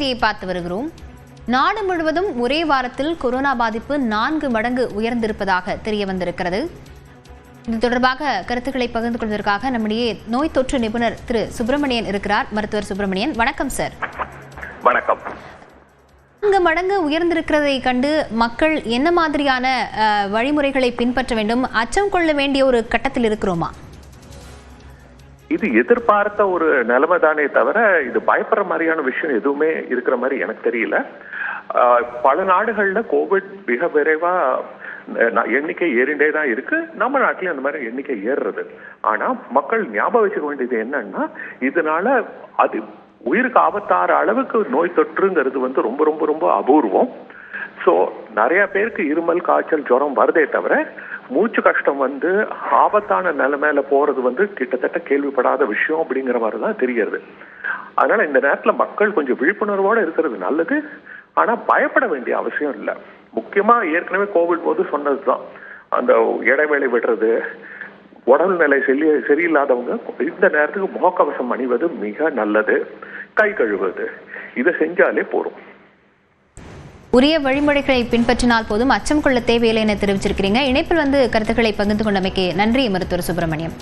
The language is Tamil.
செய்தியை பார்த்து வருகிறோம். நாடு முழுவதும் ஒரே வாரத்தில் கொரோனா பாதிப்பு 4 மடங்கு உயர்ந்திருப்பதாக தெரிய வந்திருக்கிறது. இது தொடர்பாக கருத்துக்களை பகிர்ந்து கொள்வதற்காக நம்முடைய நோய் தொற்று நிபுணர் திரு சுப்பிரமணியன் இருக்கிறார். மருத்துவர் சுப்பிரமணியன், வணக்கம் சார். வணக்கம். 4 மடங்கு உயர்ந்திருக்கிறதை கண்டு மக்கள் என்ன மாதிரியான வழிமுறைகளை பின்பற்ற வேண்டும், அச்சம் கொள்ள வேண்டிய ஒரு கட்டத்தில் இருக்கிறோமா? இது எதிர்பார்த்த ஒரு நிலைமை தானே தவிர இது பயப்படுற மாதிரியான விஷயம் எதுவுமே இருக்கிற மாதிரி எனக்கு தெரியல. பல நாடுகள்ல கோவிட் மிக விரைவா எண்ணிக்கை ஏறிண்டே தான் இருக்கு. நம்ம நாட்டிலேயும் அந்த மாதிரி எண்ணிக்கை ஏறுறது. ஆனா மக்கள் ஞாபகம் வச்சுக்க வேண்டியது என்னன்னா, இதனால அது உயிருக்கு ஆபத்தார அளவுக்கு நோய் தொற்றுங்கிறது ரொம்ப ரொம்ப ரொம்ப அபூர்வம். ஸோ நிறைய பேருக்கு இருமல், காய்ச்சல், ஜுரம் வருதே தவிர மூச்சு கஷ்டம் ஆபத்தான நிலைமையில போறது கிட்டத்தட்ட கேள்விப்படாத விஷயம் அப்படிங்கிற மாதிரி தான் தெரிகிறது. அதனால இந்த நேரத்துல மக்கள் கொஞ்சம் விழிப்புணர்வோட இருக்கிறது நல்லது. ஆனா பயப்பட வேண்டிய அவசியம் இல்லை. முக்கியமா ஏற்கனவே கோவிட் போது சொன்னதுதான், அந்த இடைவேளை விடுறது, உடல்நிலை சரியில்லாதவங்க இந்த நேரத்துக்கு முகக்கவசம் அணிவது மிக நல்லது. கை கழுவுவது, இதை செஞ்சாலே போதும். உரிய வழிமுறைகளை பின்பற்றினால் போதும், அச்சம் கொள்ள தேவையில்லை என தெரிவிச்சிருக்கிறீங்க. இணைப்பில் கருத்துக்களை பகிர்ந்து கொண்டமைக்கு நன்றி மருத்துவர் சுப்பிரமணியம்.